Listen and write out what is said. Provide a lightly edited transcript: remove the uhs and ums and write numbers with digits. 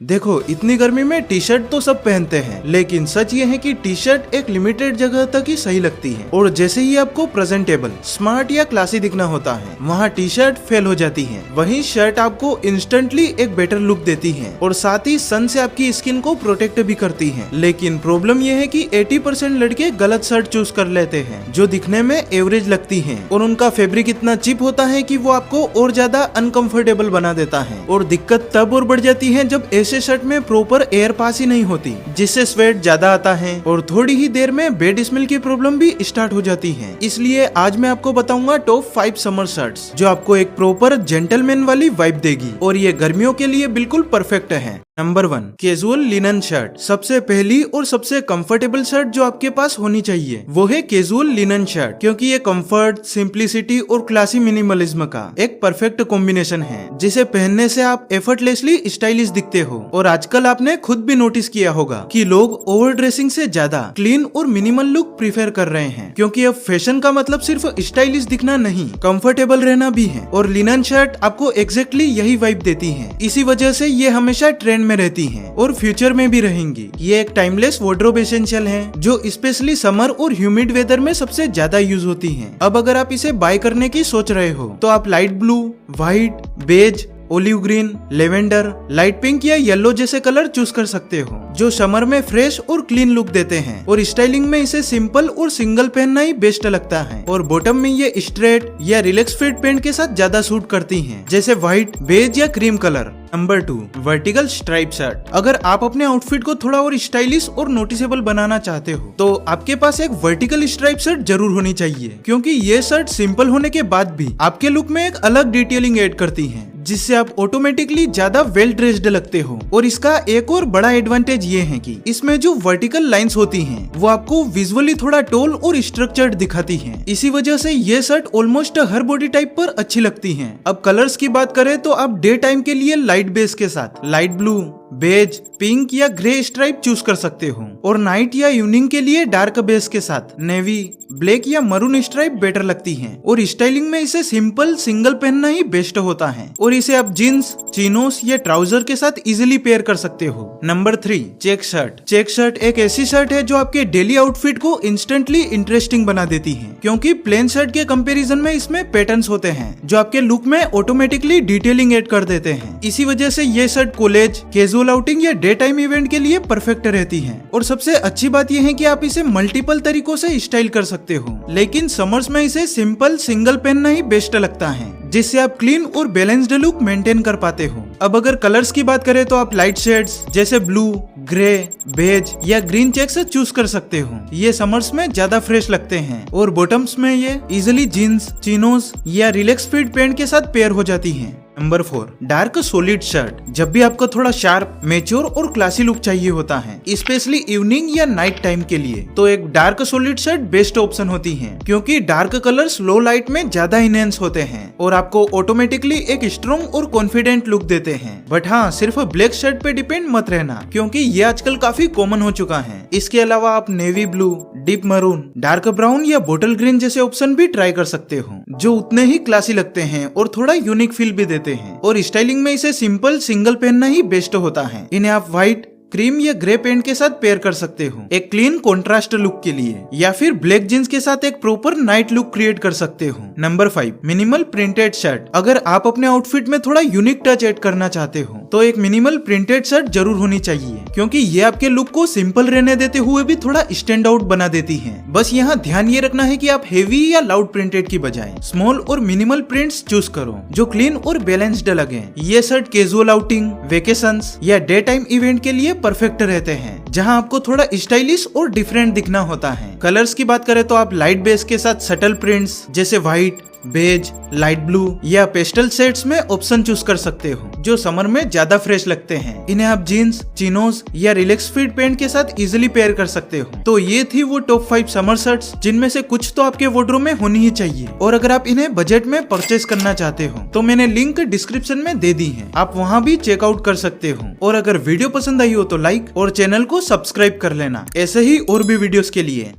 देखो, इतनी गर्मी में टी शर्ट तो सब पहनते हैं, लेकिन सच ये है कि टी शर्ट एक लिमिटेड जगह तक ही सही लगती है और जैसे ही आपको प्रेजेंटेबल, स्मार्ट या क्लासी दिखना होता है, वहाँ टी शर्ट फेल हो जाती है। वहीं शर्ट आपको इंस्टेंटली एक बेटर लुक देती है और साथ ही सन से आपकी स्किन को प्रोटेक्ट भी करती है। लेकिन प्रॉब्लम ये है कि 80% लड़के गलत शर्ट चूज कर लेते हैं जो दिखने में एवरेज लगती है और उनका फैब्रिक इतना चिप होता है कि वो आपको और ज्यादा अनकंफर्टेबल बना देता है। और दिक्कत तब और बढ़ जाती है जब ऐसे शर्ट में प्रॉपर एयर पास ही नहीं होती, जिससे स्वेट ज्यादा आता है और थोड़ी ही देर में बेड स्मेल की प्रॉब्लम भी स्टार्ट हो जाती है। इसलिए आज मैं आपको बताऊंगा टॉप 5 समर शर्ट्स जो आपको एक प्रॉपर जेंटलमैन वाली वाइब देगी और ये गर्मियों के लिए बिल्कुल परफेक्ट है। Number 1, casual linen shirt. सबसे पहली और सबसे कंफर्टेबल शर्ट जो आपके पास होनी चाहिए वो है कैजुअल लिनन शर्ट, क्योंकि ये कंफर्ट, सिंप्लिसिटी और क्लासी मिनिमलिज्म का एक परफेक्ट कॉम्बिनेशन है, जिसे पहनने से आप एफर्टलेसली स्टाइलिश दिखते हो। और आजकल आपने खुद भी नोटिस किया होगा कि लोग ओवर ड्रेसिंग से ज्यादा क्लीन और मिनिमल लुक प्रीफर कर रहे हैं, क्योंकि अब फैशन का मतलब सिर्फ स्टाइलिश दिखना नहीं, कंफर्टेबल रहना भी है। और लिनन शर्ट आपको एग्जैक्टली यही वाइब देती है। इसी वजह से ये हमेशा ट्रेंड में रहती हैं और फ्यूचर में भी रहेंगी। ये एक टाइमलेस वार्डरोब एसेंशियल है जो स्पेशली समर और ह्यूमिड वेदर में सबसे ज्यादा यूज होती हैं। अब अगर आप इसे बाय करने की सोच रहे हो तो आप light blue, white, beige, olive green, lavender, light pink या येलो जैसे कलर चूज कर सकते हो जो समर में फ्रेश और क्लीन लुक देते हैं। और स्टाइलिंग में इसे सिंपल और सिंगल पहनना ही बेस्ट लगता है। और बॉटम में ये स्ट्रेट या रिलैक्स फिट पैंट के साथ ज्यादा सूट करती हैं, जैसे व्हाइट, बेज या cream colour. Number 2, vertical stripe shirt. अगर आप अपने आउटफिट को थोड़ा और स्टाइलिश और नोटिसेबल बनाना चाहते हो तो आपके पास एक वर्टिकल स्ट्राइप शर्ट जरूर होनी चाहिए, क्योंकि ये शर्ट सिंपल होने के बाद भी आपके लुक में एक अलग डिटेलिंग ऐड करती है, जिससे आप ऑटोमेटिकली ज्यादा वेल ड्रेस्ड लगते हो। और इसका एक और बड़ा एडवांटेज ये है कि इसमें जो वर्टिकल लाइंस होती हैं वो आपको विजुअली थोड़ा टॉल और स्ट्रक्चर्ड दिखाती हैं। इसी वजह से ये शर्ट ऑलमोस्ट हर बॉडी टाइप पर अच्छी लगती हैं। अब कलर्स की बात करें तो आप डे टाइम के लिए लाइट बेस के साथ लाइट ब्लू, बेज, पिंक या ग्रे स्ट्राइप चूज कर सकते हो और नाइट या इवनिंग के लिए डार्क बेस के साथ नेवी, ब्लैक या मरून स्ट्राइप बेटर लगती हैं। और स्टाइलिंग में इसे सिंपल सिंगल पहनना ही बेस्ट होता है और इसे आप जीन्स, चिनोस या ट्राउजर के साथ इजीली पेयर कर सकते हो। Number 3, check shirt. Check shirt एक ऐसी शर्ट है जो आपके डेली आउटफिट को इंस्टेंटली इंटरेस्टिंग बना देती है, क्योंकि प्लेन शर्ट के कंपैरिजन में इसमें पैटर्न्स होते हैं जो आपके लुक में ऑटोमेटिकली डिटेलिंग ऐड कर देते हैं। इसी वजह से ये शर्ट कॉलेज, कैजुअल आउटिंग या डे टाइम इवेंट के लिए परफेक्ट रहती है। और सबसे अच्छी बात यह है कि आप इसे मल्टीपल तरीकों से स्टाइल कर सकते हो, लेकिन समर्स में इसे सिंपल सिंगल पहनना ही बेस्ट लगता है, जिससे आप क्लीन और बैलेंस्ड लुक मेंटेन कर पाते हो। अब अगर कलर्स की बात करें तो आप लाइट शेड्स जैसे ब्लू, ग्रे, बेज या ग्रीन चेक्स चूज कर सकते हो। ये समर्स में ज्यादा फ्रेश लगते हैं। और बॉटम्स में ये इजिली जीन्स, चिनोस या रिलैक्स फिट पैंट के साथ पेयर हो जाती हैं। Number 4, dark solid shirt. जब भी आपको थोड़ा शार्प, मैच्योर और क्लासी लुक चाहिए होता है, स्पेशली इवनिंग या नाइट टाइम के लिए, तो एक dark solid shirt best option होती है, क्योंकि डार्क कलर्स लो लाइट में ज्यादा इनहेंस होते हैं और आपको ऑटोमेटिकली एक स्ट्रॉन्ग और कॉन्फिडेंट लुक देते हैं। बट हाँ, सिर्फ ब्लैक शर्ट पे डिपेंड मत रहना, क्योंकि ये आजकल काफी कॉमन हो चुका है। इसके अलावा आप navy blue, deep maroon, dark brown या बोटल ग्रीन जैसे ऑप्शन भी ट्राई कर सकते हो, जो उतने ही क्लासी लगते हैं और थोड़ा यूनिक फील भी देते हैं। और स्टाइलिंग में इसे सिंपल सिंगल पहनना ही बेस्ट होता है। इन्हें आप व्हाइट, क्रीम या ग्रे पेंट के साथ पेयर कर सकते हो एक क्लीन कॉन्ट्रास्ट लुक के लिए, या फिर ब्लैक जींस के साथ एक प्रॉपर नाइट लुक क्रिएट कर सकते हो। Number 5, minimal printed shirt. अगर आप अपने आउटफिट में थोड़ा यूनिक टच ऐड करना चाहते हो तो एक मिनिमल प्रिंटेड शर्ट जरूर होनी चाहिए, क्योंकि ये आपके लुक को सिंपल रहने देते हुए भी थोड़ा स्टैंड आउट बना देती है। बस यहाँ ध्यान ये रखना है कि आप हेवी या लाउड प्रिंटेड की बजाय स्मॉल और मिनिमल प्रिंट्स चूज करो जो क्लीन और बैलेंस्ड लगे। ये शर्ट कैजुअल आउटिंग, वेकेशंस या डे टाइम इवेंट के लिए परफेक्ट रहते हैं, जहां आपको थोड़ा स्टाइलिश और डिफरेंट दिखना होता है। कलर्स की बात करें तो आप लाइट बेस के साथ सटल प्रिंट्स जैसे व्हाइट, बेज, लाइट ब्लू या पेस्टल शेड्स में ऑप्शन चूज कर सकते हो, जो समर में ज्यादा फ्रेश लगते हैं। इन्हें आप जीन्स, चिनोस या रिलैक्स फिट पैंट के साथ इजीली पेयर कर सकते हो। तो ये थी वो टॉप 5 समर शर्ट्स, जिनमें से कुछ तो आपके वार्डरोब में होनी ही चाहिए। और अगर आप इन्हें बजट में परचेस करना चाहते हो तो मैंने लिंक डिस्क्रिप्शन में दे दी है, आप वहाँ भी चेकआउट कर सकते हो। और अगर वीडियो पसंद आई हो तो लाइक और चैनल को सब्सक्राइब कर लेना, ऐसे ही और भी वीडियोस के लिए।